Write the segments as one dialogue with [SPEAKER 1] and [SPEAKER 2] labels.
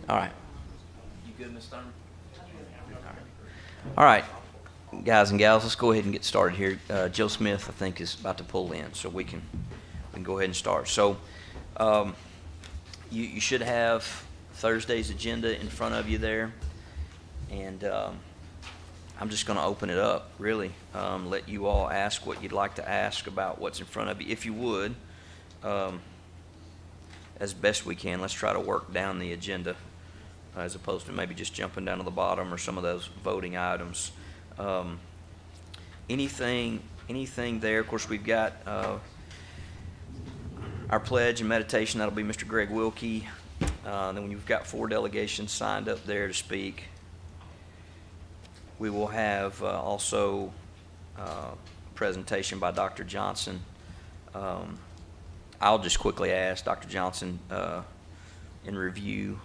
[SPEAKER 1] All right. You good, Ms. Thurman? All right, guys and gals, let's go ahead and get started here. Joe Smith, I think, is about to pull in, so we can go ahead and start. So, you should have Thursday's agenda in front of you there, and I'm just going to open it up, really. Let you all ask what you'd like to ask about what's in front of you, if you would. As best we can, let's try to work down the agenda, as opposed to maybe just jumping down to the bottom or some of those voting items. Anything there? Of course, we've got our pledge and meditation. That'll be Mr. Greg Wilkie. Then we've got 4 delegations signed up there to speak. We will have also a presentation by Dr. Johnson. I'll just quickly ask Dr. Johnson in review.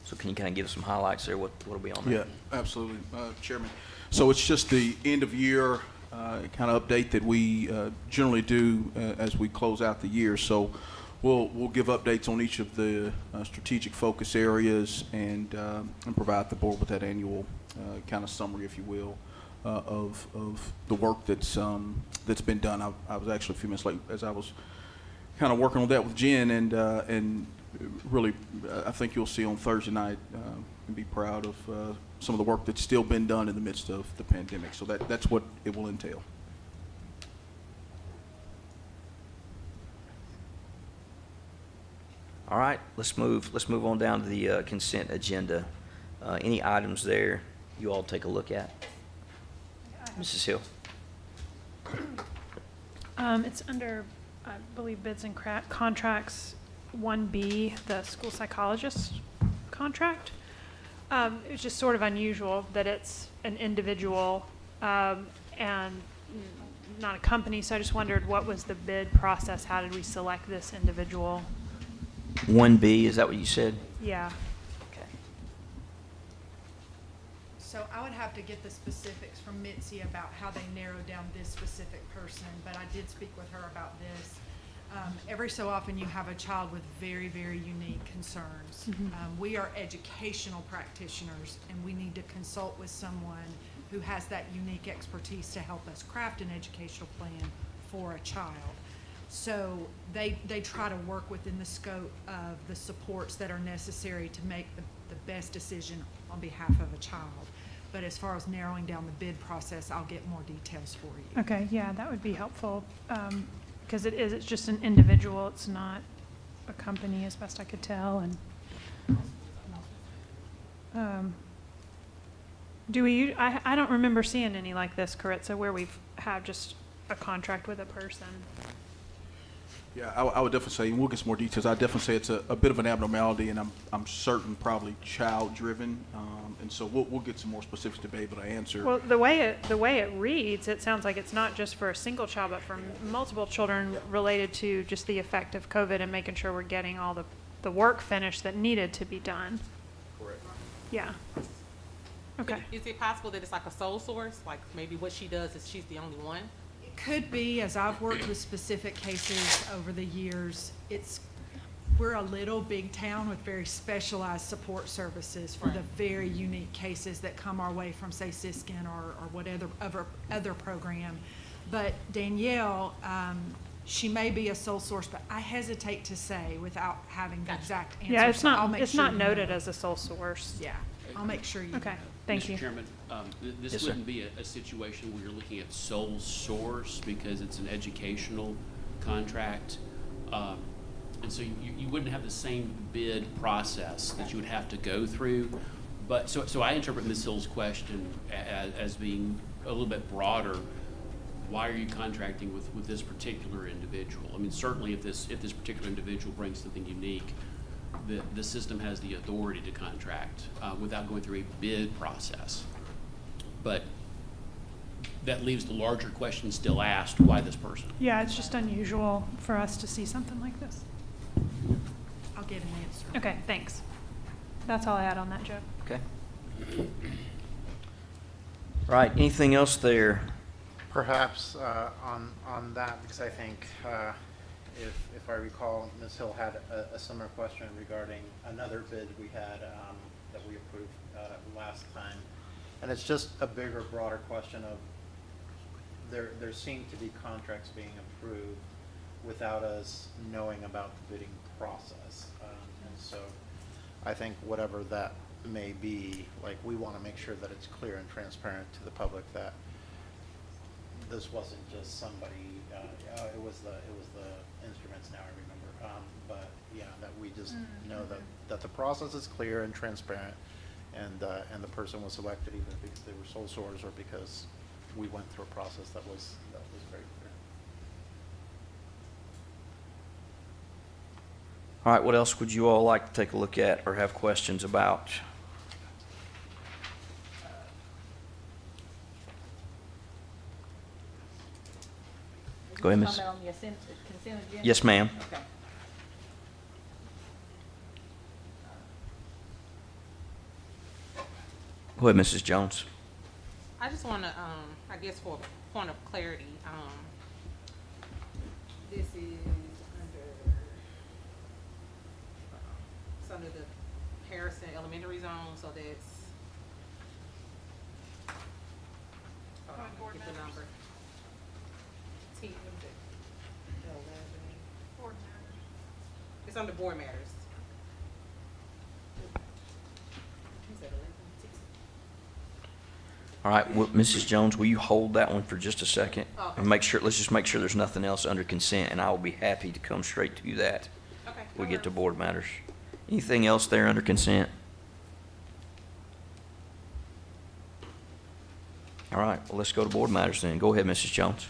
[SPEAKER 1] So can you kind of give us some highlights there? What'll be on there?
[SPEAKER 2] Yeah, absolutely, Chairman. So it's just the end of year kind of update that we generally do as we close out the year. So we'll give updates on each of the strategic focus areas and provide the board with that annual kind of summary, if you will, of the work that's been done. I was actually a few minutes late as I was kind of working on that with Jen, and really, I think you'll see on Thursday night and be proud of some of the work that's still been done in the midst of the pandemic. So that's what it will entail.
[SPEAKER 1] All right, let's move on down to the consent agenda. Any items there you all take a look at? Mrs. Hill.
[SPEAKER 3] It's under, I believe, bids and contracts 1B, the school psychologist contract. It's just sort of unusual that it's an individual and not a company, so I just wondered what was the bid process? How did we select this individual?
[SPEAKER 1] 1B, is that what you said?
[SPEAKER 3] Yeah.
[SPEAKER 1] Okay.
[SPEAKER 4] So I would have to get the specifics from Mitzi about how they narrowed down this specific person, but I did speak with her about this. Every so often you have a child with very, very unique concerns.
[SPEAKER 3] Mm-hmm.
[SPEAKER 4] We are educational practitioners, and we need to consult with someone who has that unique expertise to help us craft an educational plan for a child. So they try to work within the scope of the supports that are necessary to make the best decision on behalf of a child. But as far as narrowing down the bid process, I'll get more details for you.
[SPEAKER 3] Okay, yeah, that would be helpful. Because it's just an individual, it's not a company as best I could tell. And I don't remember seeing any like this, Caritza, where we've had just a contract with a person.
[SPEAKER 2] Yeah, I would definitely say, and we'll get some more details, I'd definitely say it's a bit of an abnormality, and I'm certain probably child-driven, and so we'll get some more specifics to be able to answer.
[SPEAKER 3] Well, the way it reads, it sounds like it's not just for a single child, but for multiple children related to just the effect of COVID and making sure we're getting all the work finished that needed to be done.
[SPEAKER 2] Correct.
[SPEAKER 3] Yeah. Okay.
[SPEAKER 5] Is it possible that it's like a sole source? Like maybe what she does is she's the only one?
[SPEAKER 4] It could be, as I've worked with specific cases over the years, we're a little big town with very specialized support services for the very unique cases that come our way from, say, Siskin or whatever other program. But Danielle, she may be a sole source, but I hesitate to say without having the exact answer.
[SPEAKER 3] Yeah, it's
[SPEAKER 4] So I'll
[SPEAKER 3] not
[SPEAKER 4] make
[SPEAKER 3] it's
[SPEAKER 4] sure
[SPEAKER 3] not
[SPEAKER 4] you
[SPEAKER 3] noted
[SPEAKER 4] know.
[SPEAKER 3] as a sole source.
[SPEAKER 4] Yeah, I'll make sure you
[SPEAKER 3] Okay.
[SPEAKER 4] know.
[SPEAKER 3] Thank
[SPEAKER 6] Mr.
[SPEAKER 3] you.
[SPEAKER 6] Chairman, this
[SPEAKER 1] Yes, sir.
[SPEAKER 6] wouldn't be a situation where you're looking at sole source because it's an educational contract. And so you wouldn't have the same bid process that you would have to go through. But so I interpret Ms. Hill's question as being a little bit broader. Why are you contracting with this particular individual? I mean, certainly if this particular individual brings something unique, the system has the authority to contract without going through a bid process. But that leaves the larger question still asked, why this person?
[SPEAKER 3] Yeah, it's just unusual for us to see something like this.
[SPEAKER 4] I'll get an answer.
[SPEAKER 3] Okay, thanks. That's all I had on that, Joe.
[SPEAKER 1] Okay. Right, anything else there?
[SPEAKER 7] Perhaps on that, because I think if I recall, Ms. Hill had a similar question regarding another bid we had that we approved last time. And it's just a bigger, broader question of there seem to be contracts being approved without us knowing about the bidding process. And so I think whatever that may be, like, we want to make sure that it's clear and transparent to the public that this wasn't just somebody, it was the instruments, now I remember. But yeah, that we just know that the process is clear and transparent, and the person was selected either because they were sole source or because we went through a process that was very clear.
[SPEAKER 1] All right, what else would you all like to take a look at or have questions about? Go ahead, Miss.
[SPEAKER 8] Comment on the consent agenda?
[SPEAKER 1] Yes, ma'am.
[SPEAKER 8] Okay.
[SPEAKER 1] Go ahead, Mrs. Jones.
[SPEAKER 5] I just want to, I guess for a point of clarity, this is it's under the Harrison Elementary Zone, so that's, hold on,
[SPEAKER 3] Board
[SPEAKER 5] get the
[SPEAKER 3] matters.
[SPEAKER 5] number. T, what is it? 11.
[SPEAKER 3] Board matters.
[SPEAKER 5] It's under board matters. He said 11. T.
[SPEAKER 1] All right, Mrs. Jones, will you hold that one for just a second?
[SPEAKER 5] Okay.
[SPEAKER 1] And make sure, let's just make sure there's nothing else under consent, and I will be happy to come straight to that.
[SPEAKER 5] Okay.
[SPEAKER 1] We
[SPEAKER 5] no
[SPEAKER 1] get to
[SPEAKER 5] worries.
[SPEAKER 1] board matters. Anything else there under consent? All right, well, let's go to board matters then. Go ahead, Mrs. Jones.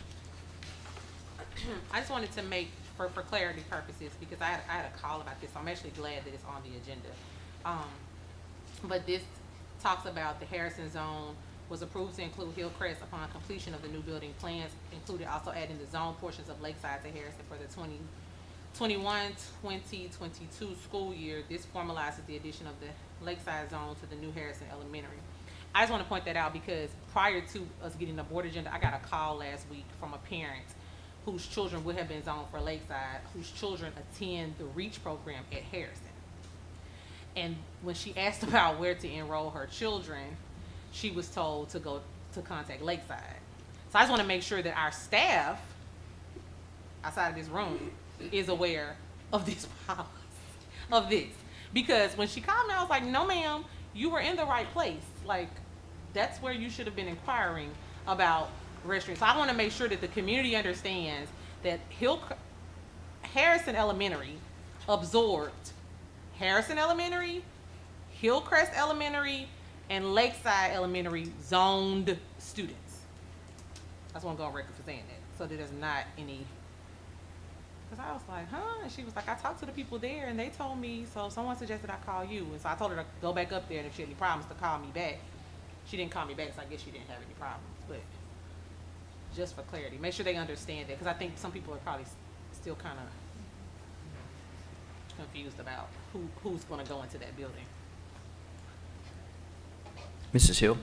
[SPEAKER 5] I just wanted to make, for clarity purposes, because I had a call about this, so I'm actually glad that it's on the agenda. But this talks about the Harrison Zone was approved to include Hillcrest upon completion of the new building plans, included also adding the zone portions of Lakeside to Harrison for the 2021-2022 school year. This formalizes the addition of the Lakeside Zone to the new Harrison Elementary. I just want to point that out because prior to us getting the board agenda, I got a call last week from a parent whose children would have been zoned for Lakeside, whose children attend the REACH program at Harrison. And when she asked about where to enroll her children, she was told to go to contact Lakeside. So I just want to make sure that our staff outside of this room is aware of this policy, of this. Because when she called me, I was like, no ma'am, you were in the right place. Like, that's where you should have been inquiring about restrooms. So I want to make sure that the community understands that Harrison Elementary absorbed Harrison Elementary, Hillcrest Elementary, and Lakeside Elementary zoned students. I just want to go on record for saying that, so that there's not any, because I was like, huh? And she was like, I talked to the people there, and they told me, so someone suggested I call you. And so I told her to go back up there, and if she had any problems, to call me back. She didn't call me back, so I guess she didn't have any problems. But just for clarity, make sure they understand that, because I think some people are probably still kind of confused about who's going to go into that building.
[SPEAKER 1] Mrs. Hill?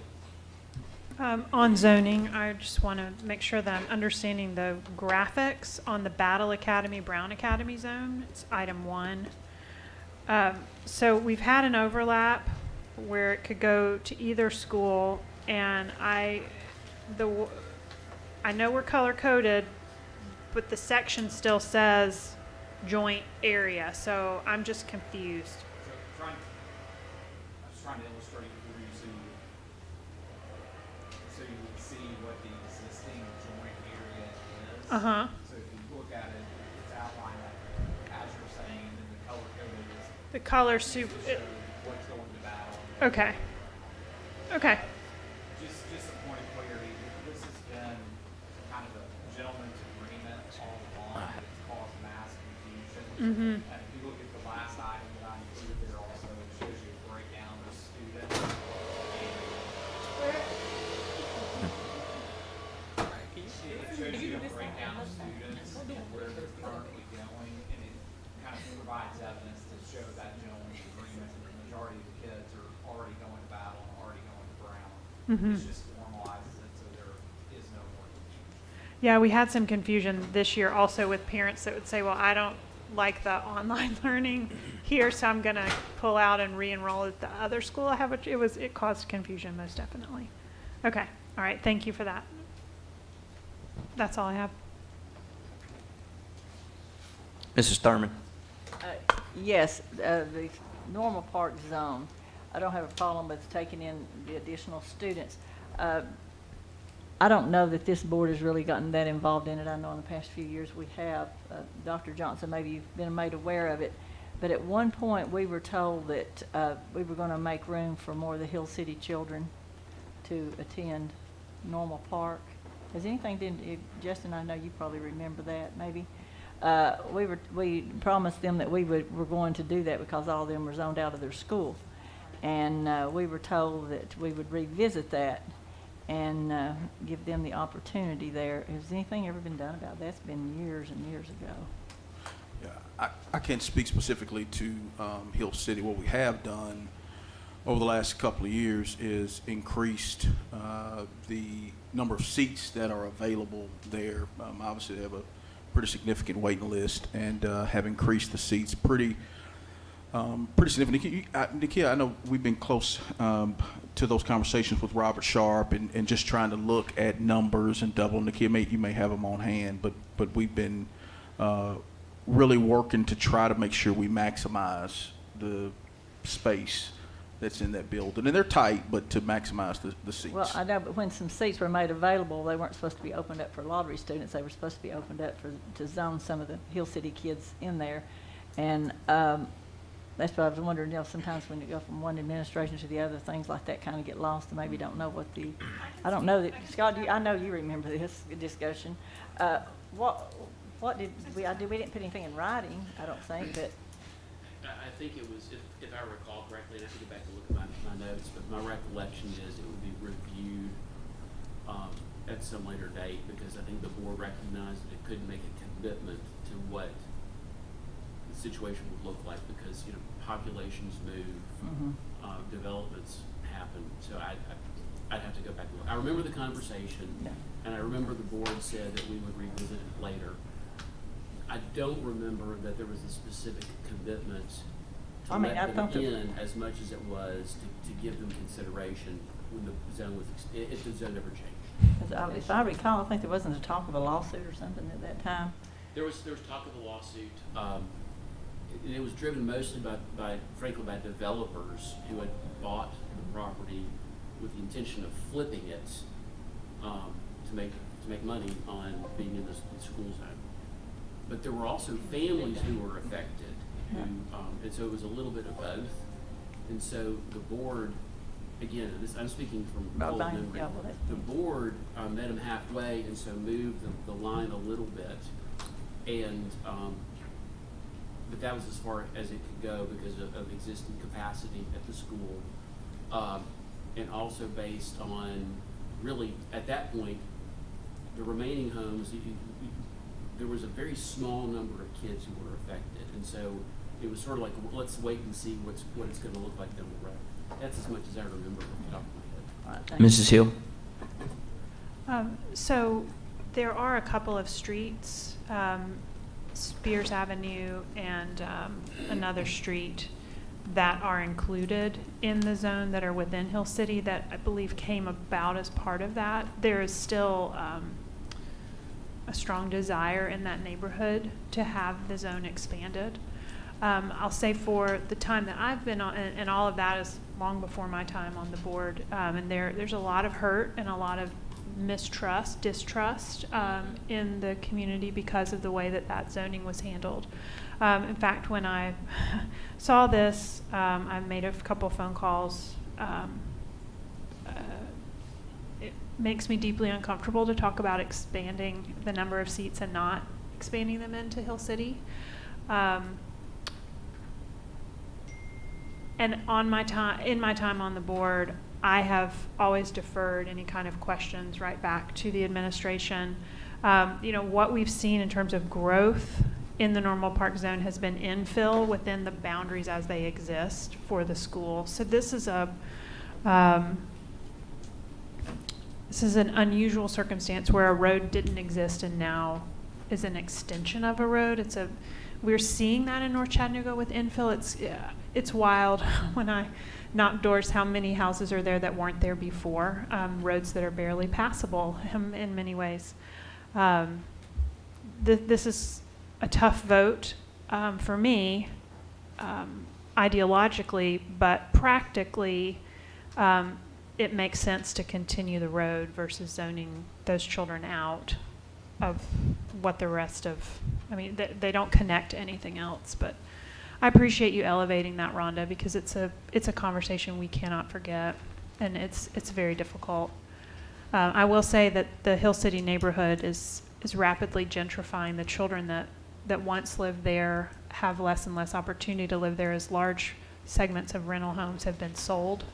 [SPEAKER 3] On zoning, I just want to make sure that I'm understanding the graphics on the Battle Academy, Brown Academy zone. It's item 1. So we've had an overlap where it could go to either school, and I know we're color coded, but the section still says joint area, so I'm just confused.
[SPEAKER 9] So I was trying to illustrate for you so you would see what the existing joint area is.
[SPEAKER 3] Uh-huh.
[SPEAKER 9] So if you look at it, it's outlined as you're saying, and then the color coded is
[SPEAKER 3] The color
[SPEAKER 9] to show what's going to battle.
[SPEAKER 3] Okay. Okay.
[SPEAKER 9] Just a point of clarity, this has been kind of a gentleman's agreement all along, but it's caused mass confusion.
[SPEAKER 3] Mm-hmm.
[SPEAKER 9] And if you look at the last item that I included there also, it shows you a breakdown of students. break down the students and where they're currently going, and it kind of provides evidence to show that gentleman's agreement that the majority of the kids are already going to battle and already going to Brown. This just formalizes it so there is no more confusion.
[SPEAKER 3] Yeah, we had some confusion this year also with parents that would say, well, I don't like the online learning here, so I'm gonna pull out and re-enroll at the other school I have. It caused confusion, most definitely. Okay, all right, thank you for that. That's all I have.
[SPEAKER 1] Mrs. Thurman?
[SPEAKER 8] Yes, the normal park zone, I don't have a problem with taking in the additional students. I don't know that this board has really gotten that involved in it. I know in the past few years we have. Dr. Johnson, maybe you've been made aware of it. But at one point, we were told that we were going to make room for more of the Hill City children to attend Normal Park. Has anything been, Justin, I know you probably remember that, maybe. We promised them that we're going to do that because all of them were zoned out of their school. And we were told that we would revisit that and give them the opportunity there. Has anything ever been done about that? That's been years and years ago.
[SPEAKER 2] Yeah, I can't speak specifically to Hill City. What we have done over the last couple of years is increased the number of seats that are available there. Obviously, they have a pretty significant waiting list, and have increased the seats pretty significantly. Nikia, I know we've been close to those conversations with Robert Sharp and just trying to look at numbers and double. Nikia, you may have them on hand, but we've been really working to try to make sure we maximize the space that's in that building. And they're tight, but to maximize the seats.
[SPEAKER 8] Well, I know, but when some seats were made available, they weren't supposed to be opened up for lottery students. They were supposed to be opened up to zone some of the Hill City kids in there. And that's what I was wondering, sometimes when you go from one administration to the other, things like that kind of get lost and maybe don't know what I don't know that, Scott, I know you remember this discussion. What did we didn't put anything in writing, I don't think, but.
[SPEAKER 6] I think it was, if I recall correctly, and I have to go back and look at my notes, but my recollection is it would be reviewed at some later date, because I think the board recognized that it couldn't make a commitment to what the situation would look like, because populations move, developments happen. So I'd have to go back and look. I remember the conversation, and I remember the board said that we would revisit it later. I don't remember that there was a specific commitment to let them in as much as it was to give them consideration when the zone was, if the zone ever changed.
[SPEAKER 8] If I recall, I think there wasn't a talk of a lawsuit or something at that time.
[SPEAKER 6] There was talk of a lawsuit. It was driven mostly frankly, by developers who had bought the property with the intention of flipping it to make money on being in the school zone. But there were also families who were affected, and so it was a little bit of both. And so the board, again, I'm speaking from old memory, the board met them halfway, and so moved the line a little bit. And but that was as far as it could go because of existing capacity at the school, and also based on really at that point the remaining homes. There was a very small number of kids who were affected, and so it was sort of like, well, let's wait and see what it's going to look like down the road. That's as much as I remember off the top of my head.
[SPEAKER 8] All right,
[SPEAKER 1] Mrs. Hill?
[SPEAKER 3] So there are a couple of streets, Spears Avenue and another street that are included in the zone that are within Hill City that I believe came about as part of that. There is still a strong desire in that neighborhood to have the zone expanded. I'll say for the time that I've been on, and all of that is long before my time on the board, and there's a lot of hurt and a lot of distrust in the community because of the way that zoning was handled. In fact, when I saw this, I made a couple phone calls. It makes me deeply uncomfortable to talk about expanding the number of seats and not expanding them into Hill City. And in my time on the board, I have always deferred any kind of questions right back to the administration. What we've seen in terms of growth in the Normal Park zone has been infill within the boundaries as they exist for the school. So this is an unusual circumstance where a road didn't exist and now is an extension of a road. We're seeing that in North Chattanooga with infill. It's wild when I knock doors how many houses are there that weren't there before, roads that are barely passable in many ways. This is a tough vote for me, ideologically, but practically it makes sense to continue the road versus zoning those children out of what the rest of, they don't connect to anything else. But I appreciate you elevating that, Rhonda, because it's a conversation we cannot forget, and it's very difficult. I will say that the Hill City neighborhood is rapidly gentrifying. The children that once lived there have less and less opportunity to live there as large segments of rental homes have been sold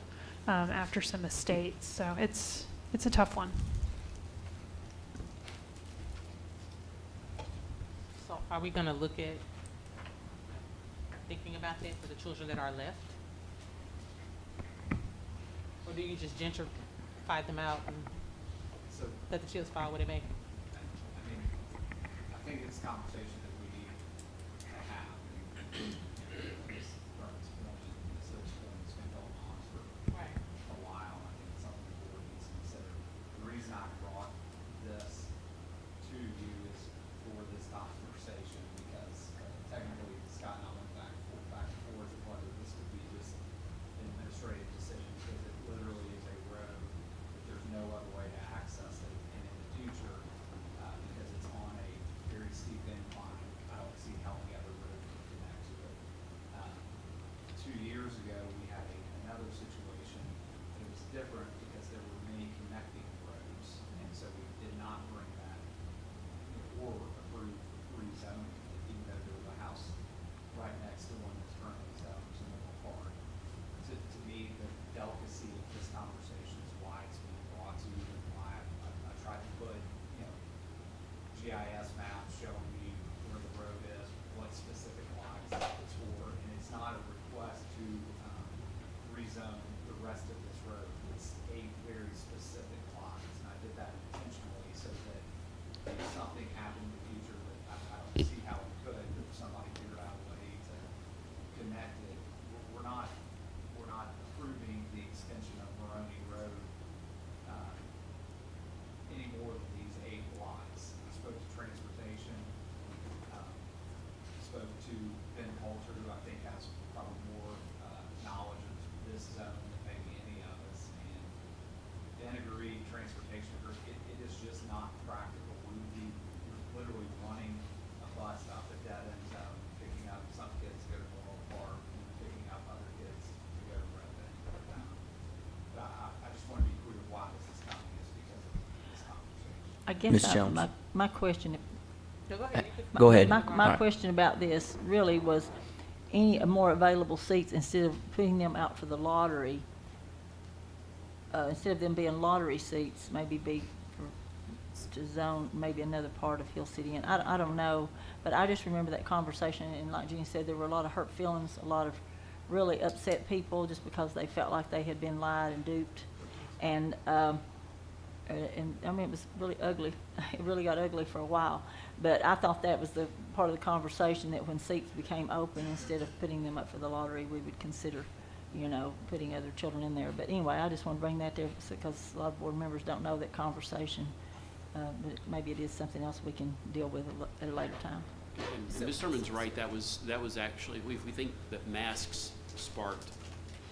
[SPEAKER 3] after some estates. So it's a tough one.
[SPEAKER 5] So are we gonna look at thinking about that for the children that are left? Or do you just gentrify them out and
[SPEAKER 9] So,
[SPEAKER 5] let the chips fall where they may?
[SPEAKER 9] I think it's a conversation that we need to have. This Burns point, this Hills point has been going on for a while. I think it's something the board needs to consider. The reason I brought this to you is for this conversation, because technically Scott and I went back and forth of whether this would be just an administrative decision, because it literally is a road that there's no other way to access it. And in the future, because it's on a very steep incline, I don't see how any other road can connect to it. 2 years ago, we had another situation that was different because there were many connecting roads, and so we did not bring that or approve rezoning, even though there was a house right next to one that's currently zoned as a mobile park. To me, the delicacy of this conversation is why it's being brought to you, and why I tried to put, GIS maps showing me where the road is, what specific lines it's for, and it's not a request to rezone the rest of this road. It's a very specific lines, and I did that intentionally so that if something happened in the future that I don't see how it could, if somebody figured out a way to connect it, we're not approving the extension of Maroney Road any more than these 8 lots. I spoke to transportation, spoke to Ben Coulter, who I think has probably more knowledge of this zone than maybe any of us, and Ben agreed, transportation agreed, it is just not practical. We would be literally running a bus up a dead end zone, picking up some kids to go to Laurel Park, and picking up other kids to go to Red Bank. But I just want to be clear why this is coming, is because of this conversation.
[SPEAKER 8] I guess
[SPEAKER 1] Ms. Jones.
[SPEAKER 8] my question,
[SPEAKER 5] No, go ahead.
[SPEAKER 1] Go ahead.
[SPEAKER 8] My
[SPEAKER 1] All right.
[SPEAKER 8] question about this really was any more available seats instead of putting them out for the lottery. Instead of them being lottery seats, maybe be to zone maybe another part of Hill City. And I don't know, but I just remember that conversation, and like Jeannie said, there were a lot of hurt feelings, a lot of really upset people just because they felt like they had been lied and duped. And it was really ugly. It really got ugly for a while. But I thought that was the part of the conversation, that when seats became open, instead of putting them up for the lottery, we would consider, putting other children in there. But anyway, I just want to bring that there because a lot of board members don't know that conversation. But maybe it is something else we can deal with at a later time.
[SPEAKER 6] And Ms. Thurman's right, that was actually, if we think that masks sparked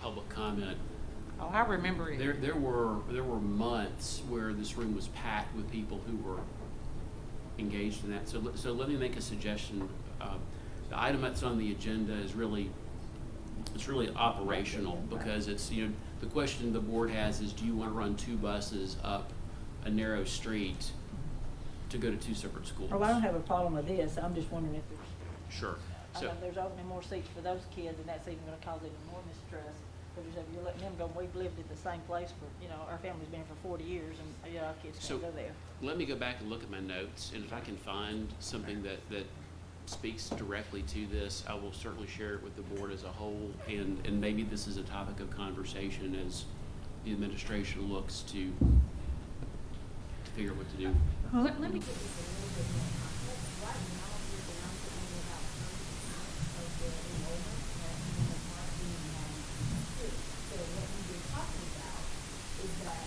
[SPEAKER 6] public comment,
[SPEAKER 5] Oh, I remember it.
[SPEAKER 6] there were months where this room was packed with people who were engaged in that. So let me make a suggestion. The item that's on the agenda is really operational, because it's, the question the board has is, do you want to run 2 buses up a narrow street to go to 2 separate schools?
[SPEAKER 8] Oh, I don't have a problem with this. I'm just wondering if
[SPEAKER 6] Sure. So,
[SPEAKER 8] there's opening more seats for those kids, and that's even going to cause even more mistrust Because you're letting them go, we've lived in the same place for, you know, our family's been here for 40 years, and, yeah, our kids
[SPEAKER 6] So-
[SPEAKER 8] can't go there.
[SPEAKER 6] Let me go back and look at my notes, and if I can find something that speaks directly to this, I will certainly share it with the board as a whole, and maybe this is a topic of conversation as the administration looks to figure out what to do.
[SPEAKER 10] Let me give this a little bit more context. Right now, we're down to only about 30% of the enrollment at Normal Park being non-student. So what we've been talking about is that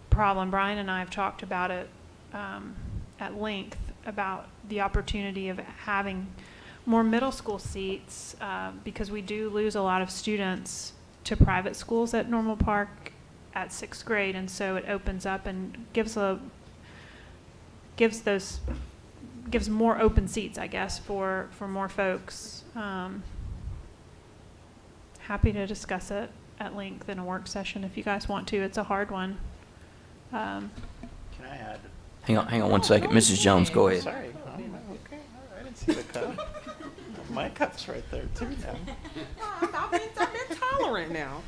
[SPEAKER 3] problem. Brian and I have talked about it at length, about the opportunity of having more middle school seats, because we do lose a lot of students to private schools at Normal Park at 6th grade, and so it opens up and gives more open seats, I guess, for more folks. Happy to discuss it at length in a work session if you guys want to. It's a hard one.
[SPEAKER 7] Can I add?
[SPEAKER 1] Hang on one second. Mrs. Jones, go ahead.
[SPEAKER 7] Sorry. Okay. All right. I didn't see the cup. My cup's right there too now.
[SPEAKER 5] I've been tolerant now.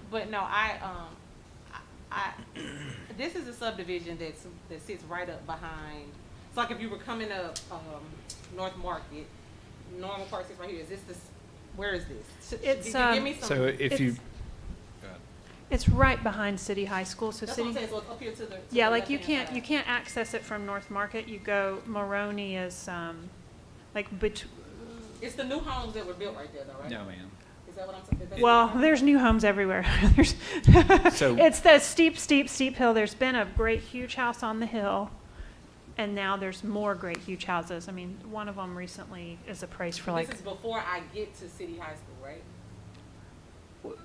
[SPEAKER 5] But no, this is a subdivision that sits right up behind. It's like if you were coming up North Market, Normal Park sits right here. Is this where is this?
[SPEAKER 3] It's,
[SPEAKER 5] give me some.
[SPEAKER 9] So if you,
[SPEAKER 3] It's right behind City High School, so
[SPEAKER 5] That's
[SPEAKER 3] City.
[SPEAKER 5] what I'm saying, so it's up here to the. to
[SPEAKER 3] Yeah,
[SPEAKER 5] the
[SPEAKER 3] like you
[SPEAKER 5] left-hand
[SPEAKER 3] can't
[SPEAKER 5] side.
[SPEAKER 3] access it from North Market. You go, Moroni is like
[SPEAKER 5] It's the new homes that were built right there, though, right?
[SPEAKER 9] no, ma'am.
[SPEAKER 5] Is that what I'm saying? That's
[SPEAKER 3] well,
[SPEAKER 5] the new
[SPEAKER 3] there's new homes everywhere. There's
[SPEAKER 9] So-
[SPEAKER 3] it's the steep hill. There's been a great huge house on the hill, and now there's more great huge houses. I mean, one of them recently is appraised for
[SPEAKER 5] homes?
[SPEAKER 3] like
[SPEAKER 5] This is before I get to City High School, right?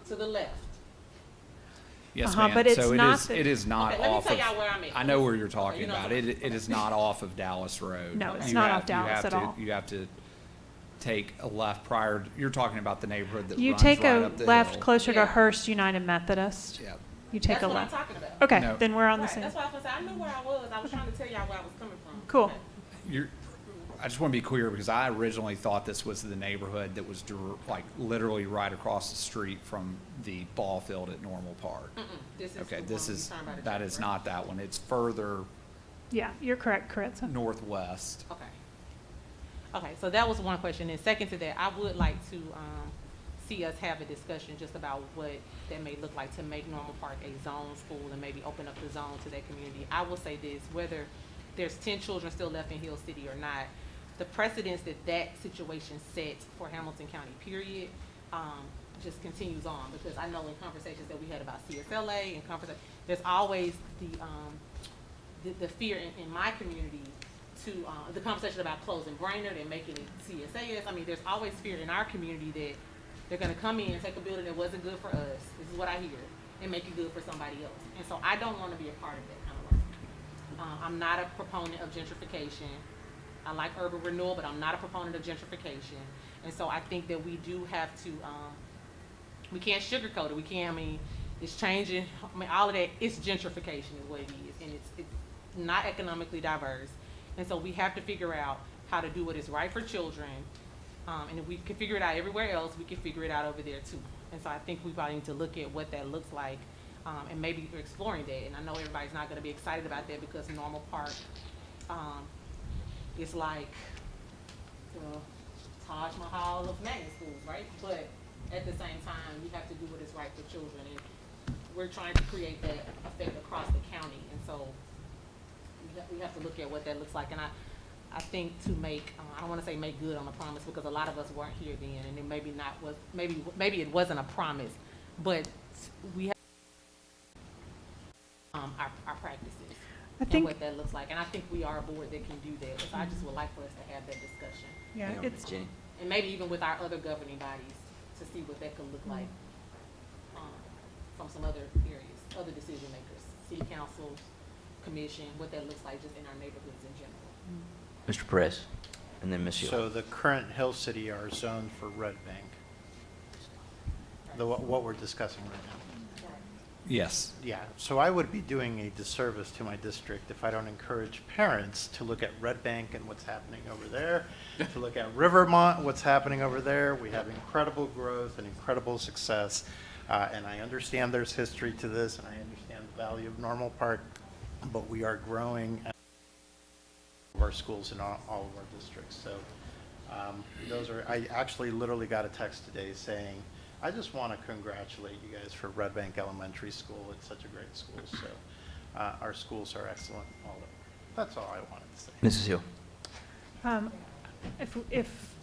[SPEAKER 5] To the left.
[SPEAKER 9] Yes,
[SPEAKER 3] Uh-huh,
[SPEAKER 9] ma'am.
[SPEAKER 3] but it's
[SPEAKER 9] So
[SPEAKER 3] not
[SPEAKER 9] it is not
[SPEAKER 5] Okay, let me
[SPEAKER 9] off
[SPEAKER 5] tell
[SPEAKER 9] of.
[SPEAKER 5] y'all where I'm at.
[SPEAKER 9] I know where you're
[SPEAKER 5] Okay,
[SPEAKER 9] talking
[SPEAKER 5] you know
[SPEAKER 9] about.
[SPEAKER 5] what
[SPEAKER 9] It
[SPEAKER 5] I'm-
[SPEAKER 9] is not off of Dallas Road.
[SPEAKER 3] No, it's
[SPEAKER 9] You
[SPEAKER 3] not
[SPEAKER 9] have-
[SPEAKER 3] off Dallas
[SPEAKER 9] you have
[SPEAKER 3] at
[SPEAKER 9] to-
[SPEAKER 3] all.
[SPEAKER 9] You have to take a left prior. You're talking about the neighborhood that
[SPEAKER 3] you
[SPEAKER 9] runs
[SPEAKER 3] take
[SPEAKER 9] right
[SPEAKER 3] a
[SPEAKER 9] up the
[SPEAKER 3] left
[SPEAKER 9] hill.
[SPEAKER 3] closer to
[SPEAKER 5] Yeah.
[SPEAKER 3] Hearst United Methodist.
[SPEAKER 9] Yeah.
[SPEAKER 3] You take
[SPEAKER 5] That's
[SPEAKER 3] a
[SPEAKER 5] what I'm
[SPEAKER 3] left.
[SPEAKER 5] talking about.
[SPEAKER 3] Okay,
[SPEAKER 9] No.
[SPEAKER 3] then we're on the
[SPEAKER 5] Right,
[SPEAKER 3] same.
[SPEAKER 5] that's why I was gonna say, I knew where I was. I was trying to tell y'all where I was coming from.
[SPEAKER 3] Cool.
[SPEAKER 5] Okay.
[SPEAKER 9] You're, I just want to be clear because I originally thought this was the neighborhood that was like literally right across the street from the ball field at Normal Park.
[SPEAKER 5] This is
[SPEAKER 9] Okay,
[SPEAKER 5] the
[SPEAKER 9] this
[SPEAKER 5] one
[SPEAKER 9] is,
[SPEAKER 5] you're talking about,
[SPEAKER 9] that
[SPEAKER 5] the
[SPEAKER 9] is
[SPEAKER 5] chapter,
[SPEAKER 9] not that one. It's further
[SPEAKER 3] Yeah, you're correct, Caritza.
[SPEAKER 9] northwest.
[SPEAKER 5] right? Okay, so that was one question. And second to that, I would like to see us have a discussion just about what that may look like to make Normal Park a zone school and maybe open up the zone to that community. I will say this, whether there's 10 children still left in Hill City or not, the precedence that that situation sets for Hamilton County, period, just continues on, because I know in conversations that we had about CSLA and conversation, there's always the fear in my community to, the conversation about closing Brainerd and making it CSAS. I mean, there's always fear in our community that they're gonna come in, take a building that wasn't good for us, this is what I hear, and make it good for somebody else. And so I don't wanna be a part of that kind of work. I'm not a proponent of gentrification. I like urban renewal, but I'm not a proponent of gentrification. And so I think that we do have to, we can't sugarcoat it. We can't, I mean, it's changing. I mean, all of that, it's gentrification is what it is. And it's not economically diverse. And so we have to figure out how to do what is right for children. And if we can figure it out everywhere else, we can figure it out over there too. And so I think we probably need to look at what that looks like, and maybe we're exploring that. And I know everybody's not gonna be excited about that because Normal Park, is like the Taj Mahal of magnet schools, right? But at the same time, you have to do what is right for children. And we're trying to create that effect across the county. And so we have to look at what that looks like. And I think to make, I don't want to say make good on a promise, because a lot of us weren't here then, and it maybe it wasn't a promise, but we have our practices and what that looks like. And I think we are a board that can do that. So I just would like for us to have that discussion.
[SPEAKER 3] Yeah,
[SPEAKER 1] Hang on,
[SPEAKER 3] it's,
[SPEAKER 1] Jenny.
[SPEAKER 5] And maybe even with our other governing bodies to see what that could look like from some other areas, other decision makers, city councils, commission, what that looks like just in our neighborhoods in general.
[SPEAKER 1] Mr. Perez, and then Ms. Hill.
[SPEAKER 7] So the current Hill City are zoned for Red Bank, what we're discussing right now.
[SPEAKER 9] Yes.
[SPEAKER 7] Yeah, so I would be doing a disservice to my district if I don't encourage parents to look at Red Bank and what's happening over there, to look at Rivermont, what's happening over there. We have incredible growth and incredible success, and I understand there's history to this, and I understand the value of Normal Park, but we are growing our schools in all of our districts. So I actually literally got a text today saying, I just want to congratulate you guys for Red Bank Elementary School. It's such a great school. So our schools are excellent. That's all I wanted to say.
[SPEAKER 1] Mrs. Hill.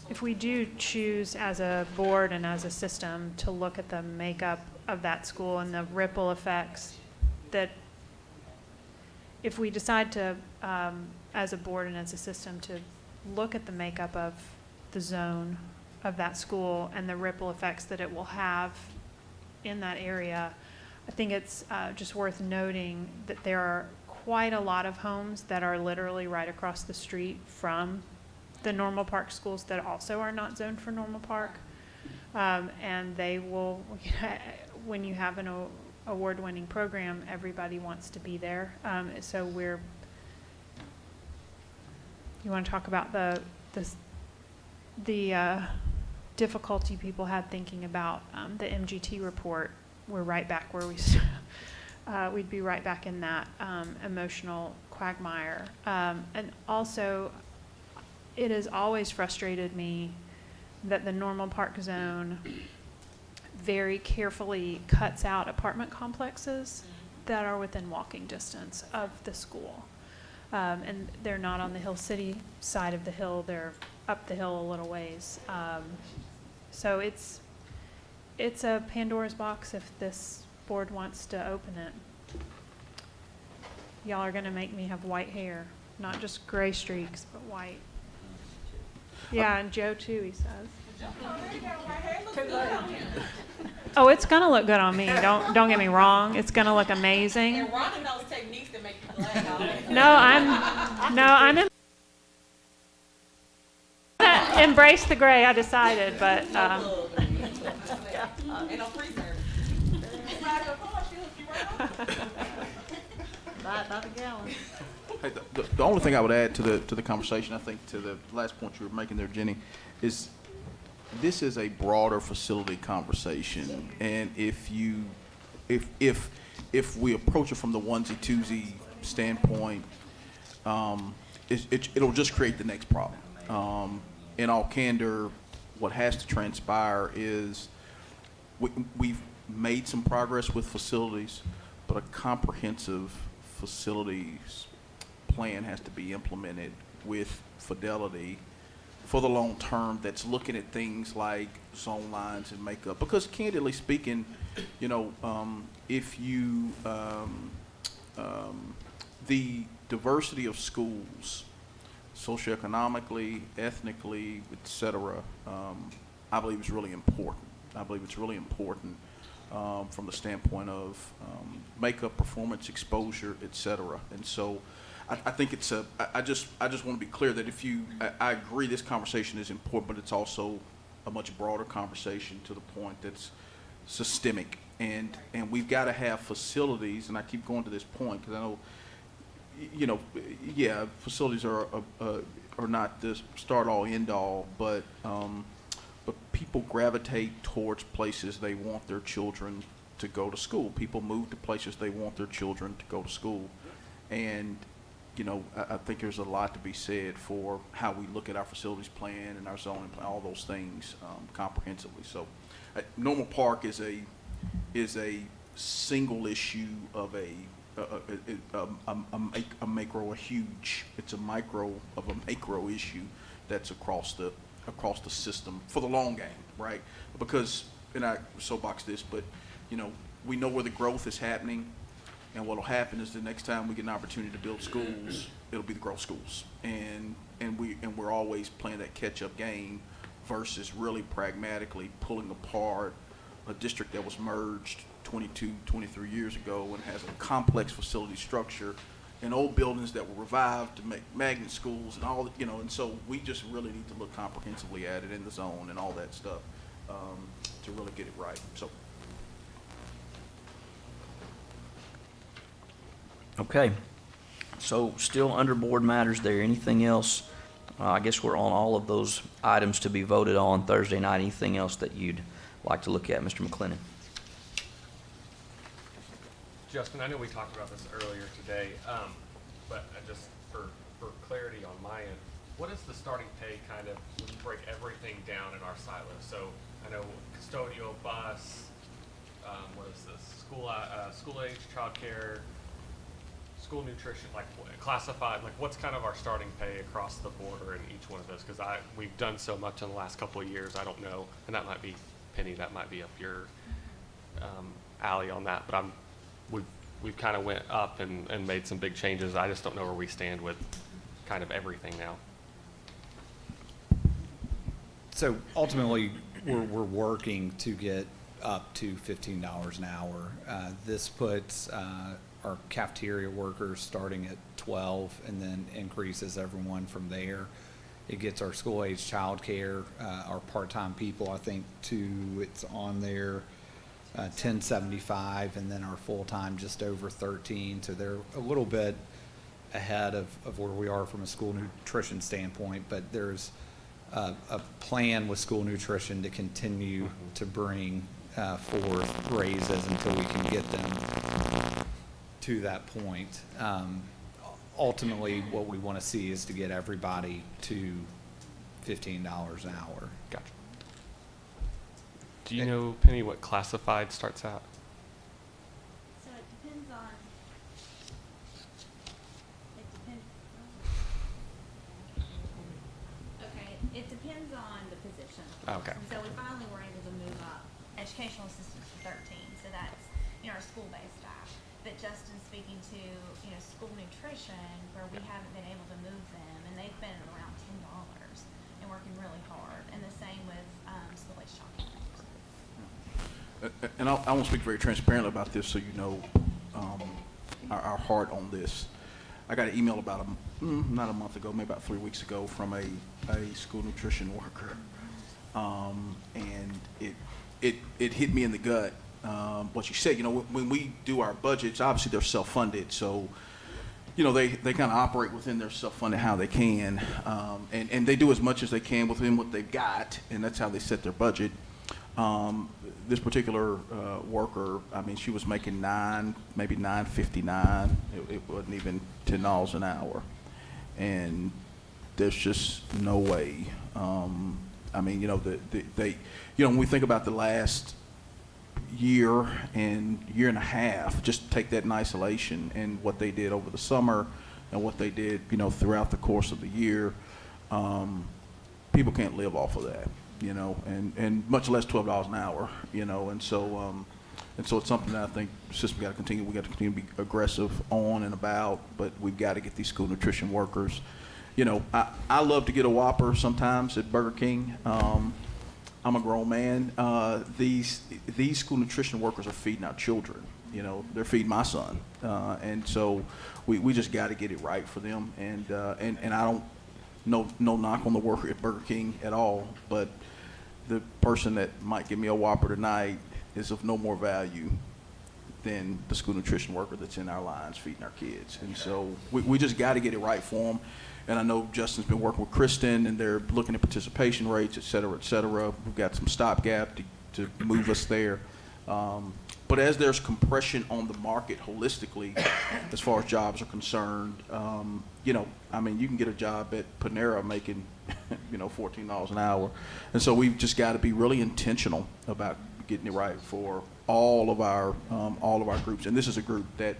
[SPEAKER 3] if we do choose as a board and as a system to look at the makeup of that school and the ripple effects, that if we decide to, as a board and as a system, to look at the makeup of the zone of that school and the ripple effects that it will have in that area, I think it's just worth noting that there are quite a lot of homes that are literally right across the street from the Normal Park schools that also are not zoned for Normal Park. And they will, when you have an award-winning program, everybody wants to be there. So you want to talk about the difficulty people had thinking about the MGT report. We're right back where we'd be right back in that emotional quagmire. And also, it has always frustrated me that the Normal Park zone very carefully cuts out apartment complexes that are within walking distance of the school. And they're not on the Hill City side of the hill, they're up the hill a little ways. So it's a Pandora's box if this board wants to open it. Y'all are gonna make me have white hair, not just gray streaks, but white. Yeah, and Joe too, he says. Oh, it's gonna look good on me. Don't get me wrong. It's gonna look amazing.
[SPEAKER 5] And Rhonda knows techniques to make you laugh.
[SPEAKER 3] I'm embrace the gray. I decided, but
[SPEAKER 5] And no free service.
[SPEAKER 8] By the gallon.
[SPEAKER 2] Hey, the only thing I would add to the conversation, I think, to the last point you were making there, Jenny, is this is a broader facility conversation, and if we approach it from the onesie twosie standpoint, it'll just create the next problem. In all candor, what has to transpire is we've made some progress with facilities, but a comprehensive facilities plan has to be implemented with fidelity for the long term that's looking at things like zone lines and makeup. Because candidly speaking, you know, if you, the diversity of schools, socioeconomically, ethnically, et cetera, I believe is really important. I believe it's really important from the standpoint of makeup, performance, exposure, et cetera. And so I think it's I just want to be clear that if you, I agree this conversation is important, but it's also a much broader conversation to the point that's systemic. And we've got to have facilities, and I keep going to this point because I know, you know, yeah, facilities are not the start all end all, but people gravitate towards places they want their children to go to school. People move to places they want their children to go to school, and you know, I think there's a lot to be said for how we look at our facilities plan and our zoning plan, all those things comprehensively. So, Normal Park is a single issue of a macro, a huge. It's a micro of a macro issue that's across the system for the long game, right? Because, and I soapbox this, but you know, we know where the growth is happening. And what'll happen is the next time we get an opportunity to build schools, it'll be the growth schools. And we're always playing that catch-up game versus really pragmatically pulling apart a district that was merged 22, 23 years ago and has a complex facility structure and old buildings that were revived to make magnet schools and all, you know, and so we just really need to look comprehensively at it in the zone and all that stuff to really get it right. So.
[SPEAKER 1] Okay, so still under board matters there. Anything else? I guess we're on all of those items to be voted on Thursday night. Anything else that you'd like to look at, Mr. McClennan?
[SPEAKER 11] Justin, I know we talked about this earlier today, but just for clarity on my end, what is the starting pay kind of when you break everything down in our silos? So I know custodial, bus, what is this? School age, childcare, school nutrition, like classified, like what's kind of our starting pay across the border in each one of those? Because we've done so much in the last couple of years, I don't know, and that might be, Penny, that might be up your alley on that, but we've kind of went up and made some big changes. I just don't know where we stand with kind of everything now.
[SPEAKER 9] So ultimately, we're working to get up to $15 an hour. This puts our cafeteria workers starting at 12 and then increases everyone from there. It gets our school-age childcare, our part-time people, I think, it's on there, 1075, and then our full-time just over 13. So they're a little bit ahead of where we are from a school nutrition standpoint, but there's a plan with school nutrition to continue to bring forth raises until we can get them to that point. Ultimately, what we want to see is to get everybody to $15 an hour.
[SPEAKER 11] Gotcha. Do you know, Penny, what classified starts out?
[SPEAKER 10] So it depends on, it depends on the position.
[SPEAKER 11] Okay.
[SPEAKER 10] And so we finally were able to move up educational assistants to 13, so that's, our school-based staff. But Justin's speaking to, school nutrition, where we haven't been able to move them, and they've been at around $10 and working really hard. And the same with school-age childcare.
[SPEAKER 2] And I want to speak very transparently about this so you know our heart on this. I got an email about not a month ago, maybe about 3 weeks ago, from a school nutrition worker, and it hit me in the gut. What you said, when we do our budgets, obviously they're self-funded, so they kind of operate within their self-funded how they can, and they do as much as they can within what they've got, and that's how they set their budget. This particular worker, I mean, she was making maybe $9.59. It wasn't even $10 an hour, and there's just no way. I mean, when we think about the last year and a half, just take that in isolation and what they did over the summer and what they did, throughout the course of the year. people can't live off of that, you know, and much less $12 an hour, you know, and so it's something that I think the system we got to continue to be aggressive on and about, but we've got to get these school nutrition workers. You know, I love to get a Whopper sometimes at Burger King. I'm a grown man. These school nutrition workers are feeding our children. You know, they're feeding my son, and so we just got to get it right for them. And I don't no knock on the worker at Burger King at all, but the person that might give me a Whopper tonight is of no more value than the school nutrition worker that's in our lines feeding our kids. And so we just got to get it right for them. And I know Justin's been working with Kristen, and they're looking at participation rates, et cetera, et cetera. We've got some stopgap to move us there. But as there's compression on the market holistically, as far as jobs are concerned, you know, I mean, you can get a job at Panera making, you know, $14 an hour. And so we've just got to be really intentional about getting it right for all of our groups. And this is a group that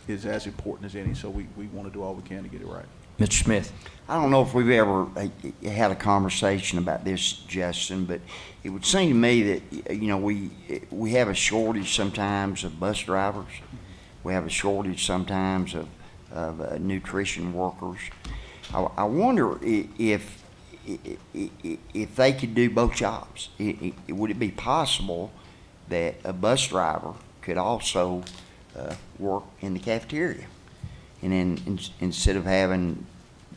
[SPEAKER 2] is as important as any, so we want to do all we can to get it right.
[SPEAKER 1] Mr. Smith?
[SPEAKER 12] I don't know if we've ever had a conversation about this, Justin, but it would seem to me that, you know, we have a shortage sometimes of bus drivers. We have a shortage sometimes of nutrition workers. I wonder if they could do both jobs. Would it be possible that a bus driver could also work in the cafeteria? And then instead of having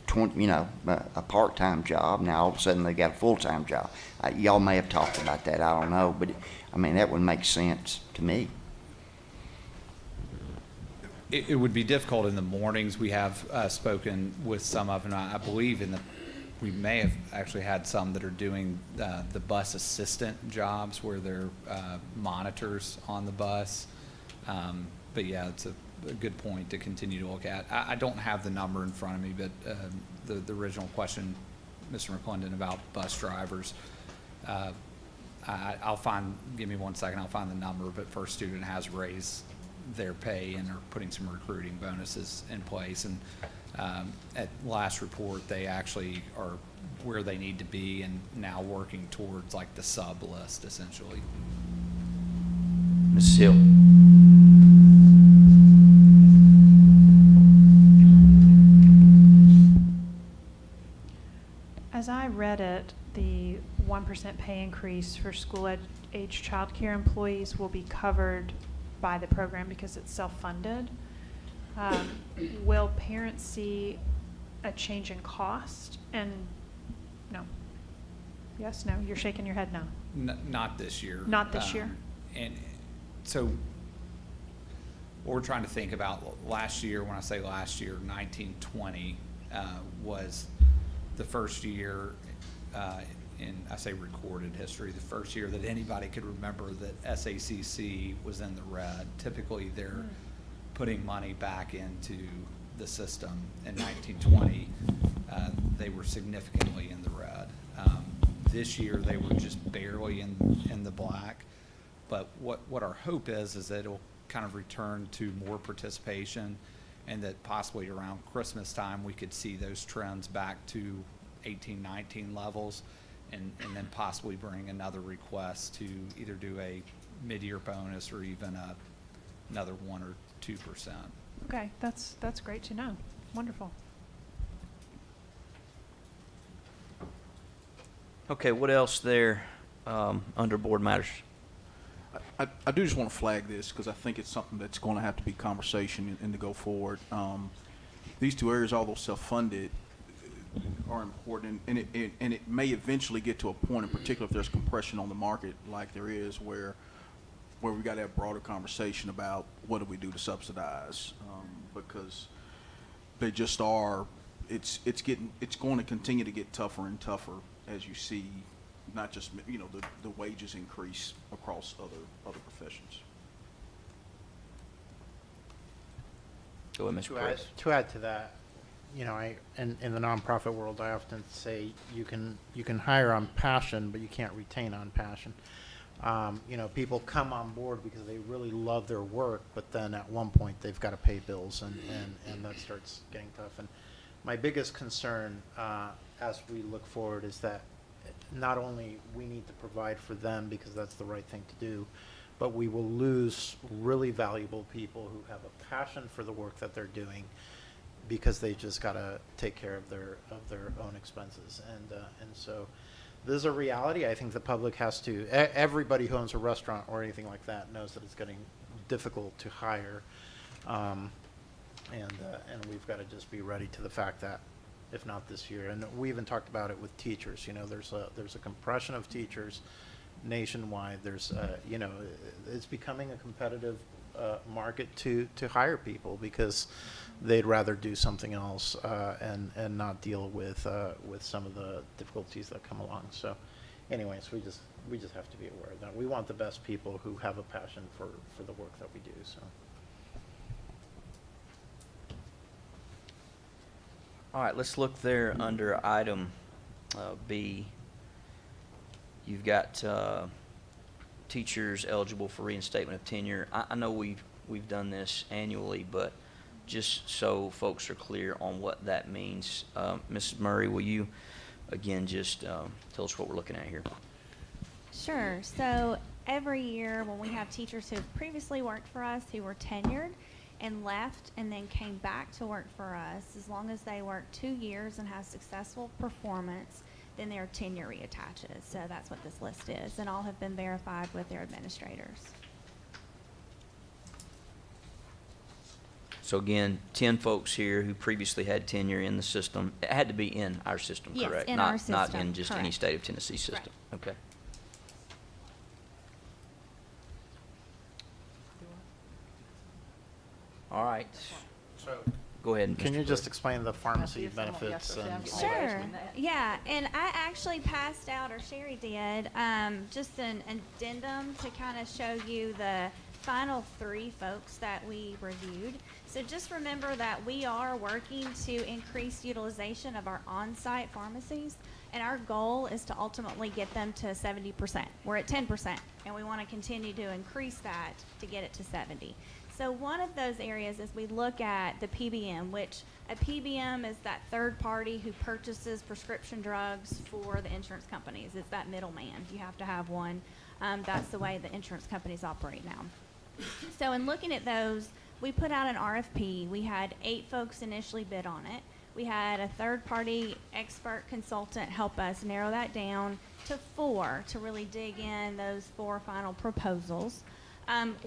[SPEAKER 12] 20, you know, a part-time job, now all of a sudden they got a full-time job. Y'all may have talked about that, I don't know, but I mean, that would make sense to me.
[SPEAKER 9] It would be difficult in the mornings. We have spoken with some of them. I believe we may have actually had some that are doing the bus assistant jobs where they're monitors on the bus. But yeah, it's a good point to continue to look at. I don't have the number in front of me, but the original question, Mr. McClendon, about bus drivers, I'll find, give me 1 second, I'll find the number, but First Student has raised their pay and are putting some recruiting bonuses in place. And at last report, they actually are where they need to be and now working towards like the sub list, essentially.
[SPEAKER 1] Ms. Hill?
[SPEAKER 3] As I read it, the 1% pay increase for school-age childcare employees will be covered by the program because it's self-funded. Will parents see a change in cost? And no. Yes, no, you're shaking your head no.
[SPEAKER 9] Not this year.
[SPEAKER 3] Not this year.
[SPEAKER 9] And so what we're trying to think about last year, when I say last year, 1920 was the first year in, I say recorded history, the first year that anybody could remember that SACC was in the red. Typically they're putting money back into the system. In 1920, they were significantly in the red. This year they were just barely in the black. But what our hope is that it'll kind of return to more participation, and that possibly around Christmas time we could see those trends back to 18-19 levels, and then possibly bring another request to either do a mid-year bonus or even another 1 or 2%.
[SPEAKER 3] Okay, that's great to know. Wonderful.
[SPEAKER 1] Okay, what else there under board matters?
[SPEAKER 2] I do just want to flag this because I think it's something that's going to have to be conversation and to go forward. These two areas, although self-funded, are important, and it may eventually get to a point, in particular if there's compression on the market like there is, where we've got to have broader conversation about what do we do to subsidize, because they just are. It's going to continue to get tougher and tougher as you see, not just, you know, the wages increase across other professions.
[SPEAKER 1] Go ahead, Mr. Perez.
[SPEAKER 7] To add to that, you know, in the nonprofit world, I often say you can hire on passion, but you can't retain on passion. You know, people come on board because they really love their work, but then at one point they've got to pay bills, and that starts getting tough. And my biggest concern as we look forward is that not only we need to provide for them because that's the right thing to do, but we will lose really valuable people who have a passion for the work that they're doing because they just got to take care of their own expenses. And so this is a reality. I think the public has to, everybody who owns a restaurant or anything like that knows that it's getting difficult to hire. And we've got to just be ready to the fact that if not this year, and we even talked about it with teachers, you know, there's a compression of teachers nationwide. There's, you know, it's becoming a competitive market to hire people because they'd rather do something else and not deal with some of the difficulties that come along. So anyways, we just have to be aware of that. We want the best people who have a passion for the work that we do. So.
[SPEAKER 1] All right, let's look there under item B. You've got teachers eligible for reinstatement of tenure. I know we've done this annually, but just so folks are clear on what that means, Mrs. Murray, will you again just tell us what we're looking at here?
[SPEAKER 13] Sure. So every year when we have teachers who have previously worked for us who were tenured and left and then came back to work for us, as long as they work 2 years and have successful performance, then their tenure reattaches. So that's what this list is, and all have been verified with their administrators.
[SPEAKER 1] So again, 10 folks here who previously had tenure in the system. It had to be in our system,
[SPEAKER 13] Yes,
[SPEAKER 1] correct?
[SPEAKER 13] in
[SPEAKER 1] Not
[SPEAKER 13] our
[SPEAKER 1] Not
[SPEAKER 13] system,
[SPEAKER 1] in just any
[SPEAKER 13] correct.
[SPEAKER 1] state of Tennessee system. Okay. All right.
[SPEAKER 7] So
[SPEAKER 1] Go ahead.
[SPEAKER 7] can
[SPEAKER 1] Mr.
[SPEAKER 7] you just
[SPEAKER 1] Clerk.
[SPEAKER 7] explain the pharmacy
[SPEAKER 8] Yes, someone-
[SPEAKER 7] benefits?
[SPEAKER 8] yes,
[SPEAKER 7] And
[SPEAKER 8] sounds
[SPEAKER 7] all
[SPEAKER 8] good.
[SPEAKER 7] that?
[SPEAKER 13] Sure. Yeah, and I actually passed out, or Sherry did, just an addendum to kind of show you the final 3 folks that we reviewed. So just remember that we are working to increase utilization of our on-site pharmacies, and our goal is to ultimately get them to 70%. We're at 10%, and we want to continue to increase that to get it to 70. So one of those areas is we look at the PBM, which a PBM is that third party who purchases prescription drugs for the insurance companies. It's that middleman. You have to have one. That's the way the insurance companies operate now. So in looking at those, we put out an RFP. We had 8 folks initially bid on it. We had a third-party expert consultant help us narrow that down to 4 to really dig in those 4 final proposals.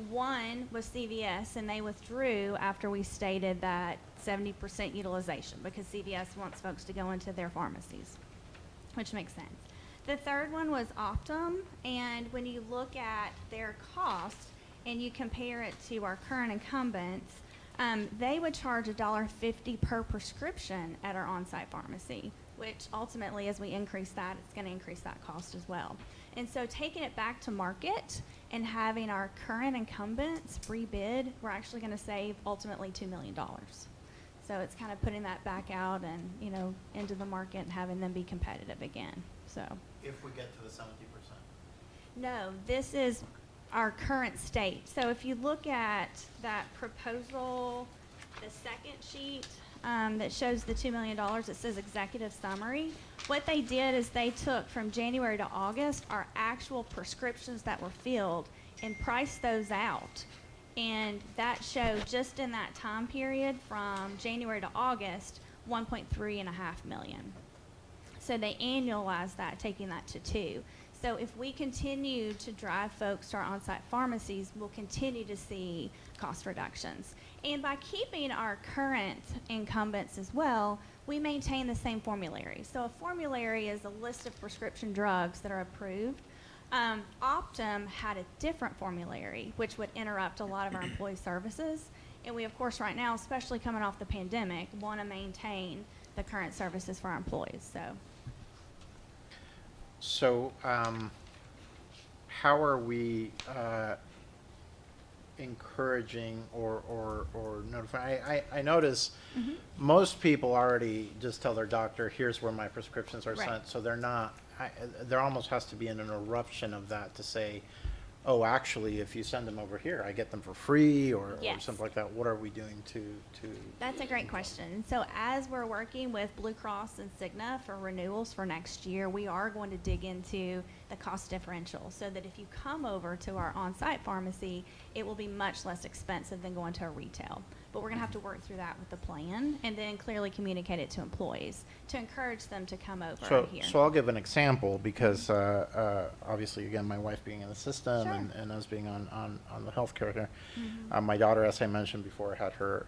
[SPEAKER 13] One was CVS, and they withdrew after we stated that 70% utilization because CVS wants folks to go into their pharmacies, which makes sense. The third one was Optum, and when you look at their cost and you compare it to our current incumbents, they would charge $1.50 per prescription at our on-site pharmacy, which ultimately, as we increase that, it's going to increase that cost as well. And so taking it back to market and having our current incumbents rebid, we're actually going to save ultimately $2 million. So it's kind of putting that back out and, you know, into the market and having them be competitive again. So
[SPEAKER 7] If we get to the 70%.
[SPEAKER 13] no, this is our current state. So if you look at that proposal, the second sheet that shows the $2 million, it says executive summary. What they did is they took from January to August our actual prescriptions that were filled and priced those out. And that showed just in that time period from January to August, 1.3 million. So they annualized that, taking that to 2. So if we continue to drive folks to our on-site pharmacies, we'll continue to see cost reductions. And by keeping our current incumbents as well, we maintain the same formulary. So a formulary is a list of prescription drugs that are approved. Optum had a different formulary, which would interrupt a lot of our employee services. And we, of course, right now, especially coming off the pandemic, want to maintain the current services for our employees.
[SPEAKER 7] So, how are we encouraging or notifying? I notice most people already just tell their doctor, here's where my prescriptions are
[SPEAKER 13] Right.
[SPEAKER 7] sent, so they're not, there almost has to be an interruption of that to say, oh, actually, if you send them over here, I get them for free, or
[SPEAKER 13] Yes.
[SPEAKER 7] something like that? What are we doing to?
[SPEAKER 13] That's a great question. So as we're working with Blue Cross and Cigna for renewals for next year, we are going to dig into the cost differential so that if you come over to our on-site pharmacy, it will be much less expensive than going to a retail. But we're going to have to work through that with the plan and then clearly communicate it to employees to encourage them to come over
[SPEAKER 7] So,
[SPEAKER 13] here.
[SPEAKER 7] so I'll give an example because obviously, again, my wife being in the system
[SPEAKER 13] Sure.
[SPEAKER 7] and us being on the healthcare there, my daughter, as I mentioned before, had her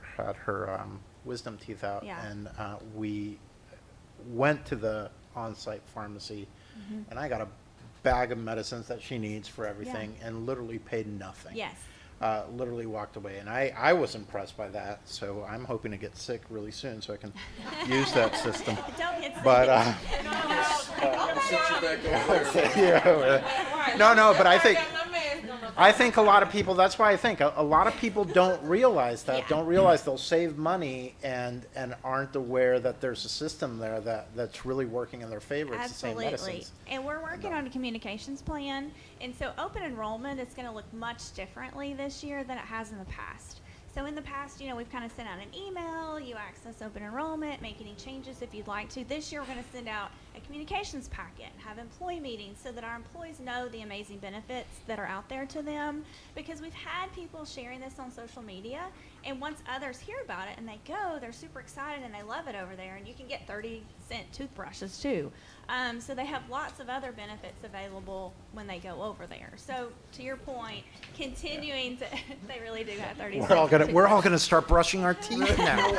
[SPEAKER 7] wisdom teeth out,
[SPEAKER 13] Yeah.
[SPEAKER 7] and we went to the on-site pharmacy, and I got a bag of medicines that she needs for everything, and literally paid nothing.
[SPEAKER 13] Yes.
[SPEAKER 7] Literally walked away, and I was impressed by that. So I'm hoping to get sick really soon so I can use that system.
[SPEAKER 13] Don't get sick.
[SPEAKER 7] But no, but I think a lot of people. That's why I think a lot of people don't realize that.
[SPEAKER 13] Yeah.
[SPEAKER 7] Don't realize they'll save money and aren't aware that there's a system there that's really working in their favor. It's the same
[SPEAKER 13] Absolutely.
[SPEAKER 7] medicines.
[SPEAKER 13] And we're working on a communications plan. And so open enrollment is going to look much differently this year than it has in the past. So in the past, we've kind of sent out an email, you access open enrollment, make any changes if you'd like to. This year, we're going to send out a communications packet, have employee meetings so that our employees know the amazing benefits that are out there to them. Because we've had people sharing this on social media, and once others hear about it and they go, they're super excited and they love it over there. And you can get 30-cent toothbrushes too. So they have lots of other benefits available when they go over there. So to your point, continuing to, they really do have 30 cents.
[SPEAKER 7] We're all gonna start brushing our teeth now.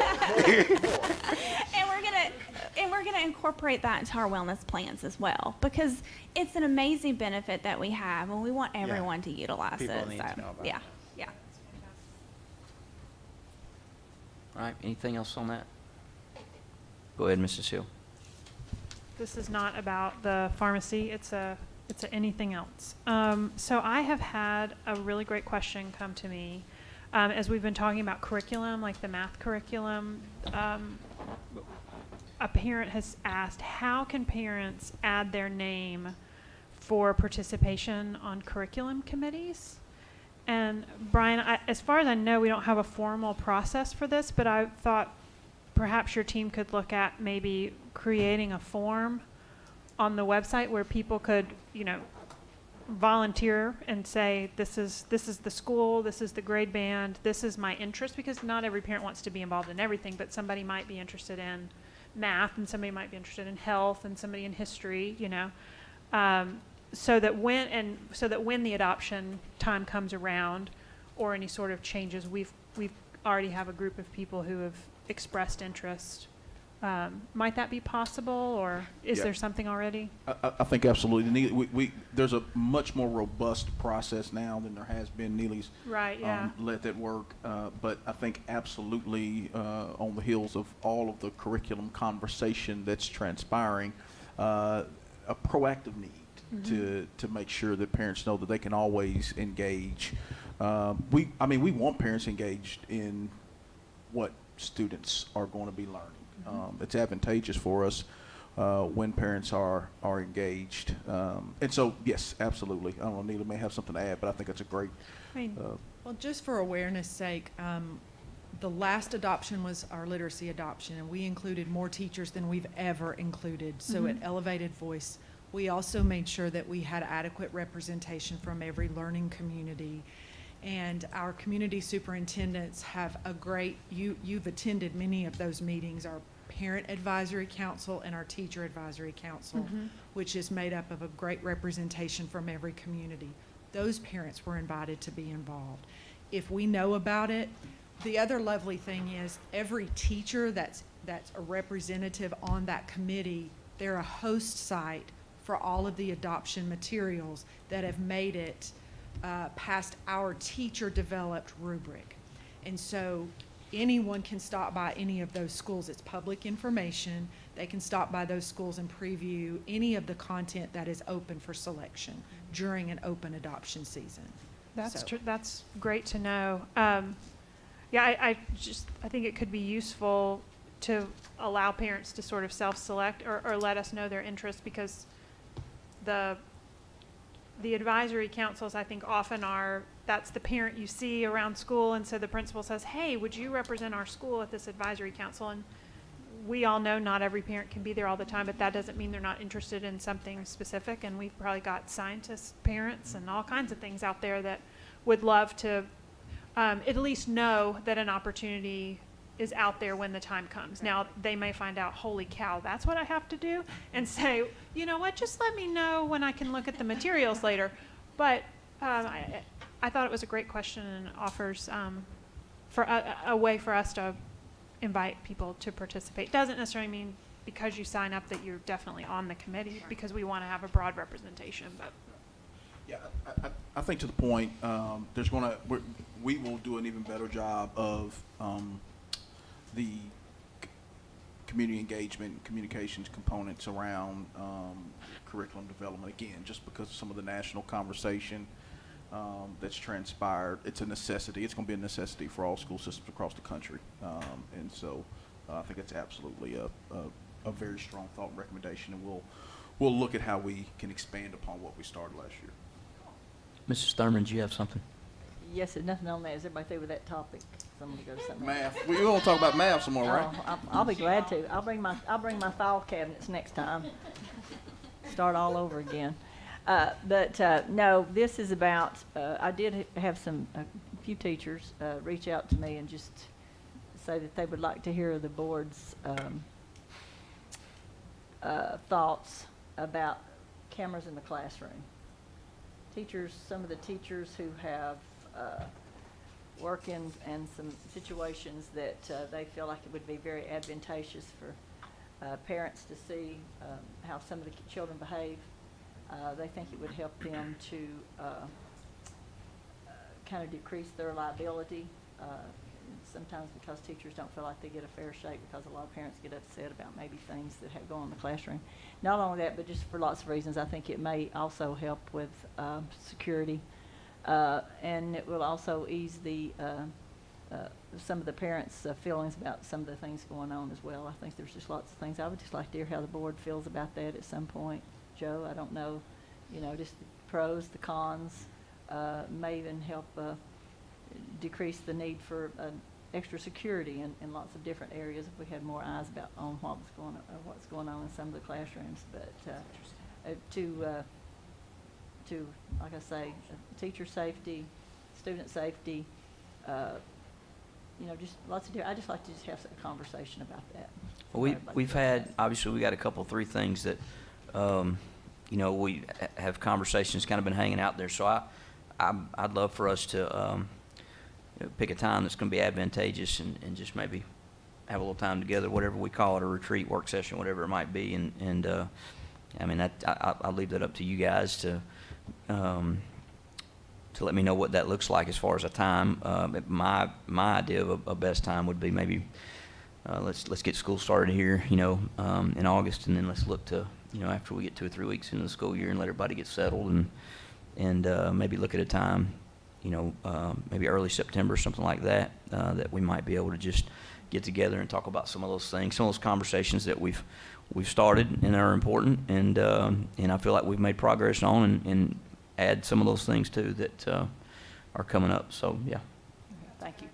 [SPEAKER 13] And we're gonna incorporate that into our wellness plans as well, because it's an amazing benefit that we have, and we want everyone to utilize
[SPEAKER 7] People
[SPEAKER 13] it.
[SPEAKER 7] need
[SPEAKER 13] So,
[SPEAKER 7] to know about
[SPEAKER 13] yeah,
[SPEAKER 7] it.
[SPEAKER 13] yeah.
[SPEAKER 1] All right, anything else on that? Go ahead, Mrs. Hill.
[SPEAKER 3] This is not about the pharmacy, it's a anything else. So I have had a really great question come to me, as we've been talking about curriculum, like the math curriculum. A parent has asked, how can parents add their name for participation on curriculum committees? And Brian, as far as I know, we don't have a formal process for this, but I thought perhaps your team could look at maybe creating a form on the website where people could, volunteer and say, this is the school, this is the grade band, this is my interest, because not every parent wants to be involved in everything, but somebody might be interested in math and somebody might be interested in health and somebody in history, so that when the adoption time comes around or any sort of changes, we've already have a group of people who have expressed interest. Might that be possible, or is
[SPEAKER 2] Yeah.
[SPEAKER 3] there something already?
[SPEAKER 2] I think absolutely. There's a much more robust process now than there has been. Neely's
[SPEAKER 3] Right, yeah.
[SPEAKER 2] let that work, but I think absolutely on the heels of all of the curriculum conversation that's transpiring, a proactive need to make sure that parents know that they can always engage. We want parents engaged in what students are going to be learning. It's advantageous for us when parents are engaged. And so, yes, absolutely. I don't know, Neela may have something to add, but I think that's a great.
[SPEAKER 3] I mean,
[SPEAKER 4] Well, just for awareness sake, the last adoption was our literacy adoption, and we included more teachers than we've ever included. So it elevated voice. We also made sure that we had adequate representation from every learning community. And our community superintendents have a great, you've attended many of those meetings, our Parent Advisory Council and our Teacher Advisory Council, which is made up of a great representation from every community. Those parents were invited to be involved. If we know about it, the other lovely thing is every teacher that's a representative on that committee, they're a host site for all of the adoption materials that have made it past our teacher-developed rubric. And so anyone can stop by any of those schools. It's public information. They can stop by those schools and preview any of the content that is open for selection during an open adoption season.
[SPEAKER 3] That's
[SPEAKER 4] So-
[SPEAKER 3] true. That's great to know. I think it could be useful to allow parents to sort of self-select or let us know their interest, because the advisory councils, I think, often are, that's the parent you see around school, and so the principal says, hey, would you represent our school at this advisory council? And we all know not every parent can be there all the time, but that doesn't mean they're not interested in something specific, and we've probably got scientists, parents, and all kinds of things out there that would love to at least know that an opportunity is out there when the time comes. Now, they may find out, holy cow, that's what I have to do, and say, you know what, just let me know when I can look at the materials later. But I thought it was a great question and offers for a way for us to invite people to participate. Doesn't necessarily mean because you sign up that you're definitely on the committee, because we want to have a broad representation. But
[SPEAKER 2] Yeah, I think to the point, we will do an even better job of the community engagement, communications components around curriculum development. Again, just because of some of the national conversation that's transpired, it's a necessity. It's going to be a necessity for all school systems across the country, and so I think it's absolutely a very strong thought and recommendation, and we'll look at how we can expand upon what we started last year.
[SPEAKER 1] Mrs. Thurman, do you have something?
[SPEAKER 8] Yes, there's nothing on that. Is everybody through with that topic? Someone to go to something else.
[SPEAKER 2] Math. We're going to talk about math some more, right?
[SPEAKER 8] I'll be glad to. I'll bring my file cabinets next time. Start all over again. No, this is about, I did have a few teachers reach out to me and just say that they would like to hear the board's thoughts about cameras in the classroom. Some of the teachers who have work in some situations that they feel like it would be very advantageous for parents to see how some of the children behave. They think it would help them to kind of decrease their liability. Sometimes because teachers don't feel like they get a fair shake, because a lot of parents get upset about maybe things that have gone on in the classroom. Not only that, but just for lots of reasons, I think it may also help with security. And it will also ease some of the parents' feelings about some of the things going on as well. I think there's just lots of things. I would just like to hear how the board feels about that at some point. Joe, I don't know, just the pros, the cons, may even help decrease the need for extra security in lots of different areas if we had more eyes on what's going on in some of the classrooms. But to like I say, teacher safety, student safety, just lots of different. I just like to just have a conversation about that.
[SPEAKER 1] Well, we've had, obviously, we got a couple, 3 things that, we have conversations kind of been hanging out there. So I'd love for us to pick a time that's going to be advantageous and just maybe have a little time together, whatever we call it, a retreat, work session, whatever it might be. And I mean, I'll leave that up to you guys to let me know what that looks like as far as a time. My idea of a best time would be maybe let's get school started here, in August, and then let's look to, after we get 2 or 3 weeks into the school year and let everybody get settled and maybe look at a time, maybe early September, something like that, that we might be able to just get together and talk about some of those things, some of those conversations that we've started and are important, and I feel like we've made progress on, and add some of those things too that are coming up. So yeah.
[SPEAKER 8] Thank you.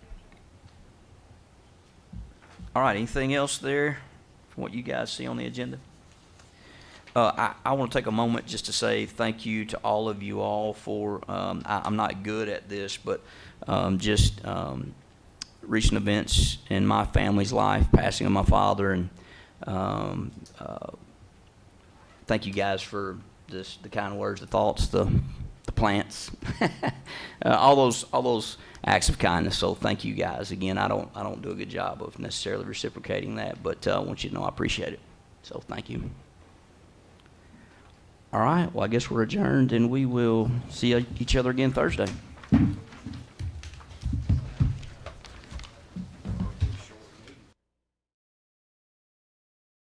[SPEAKER 1] All right. Anything else there from what you guys see on the agenda? I want to take a moment just to say thank you to all of you all for, I'm not good at this, but just recent events in my family's life, passing of my father, and thank you guys for the kind words, the thoughts, the plants, all those acts of kindness. So thank you guys again. I don't do a good job of necessarily reciprocating that, but I want you to know I appreciate it. So thank you. All right. Well, I guess we're adjourned, and we will see each other again Thursday.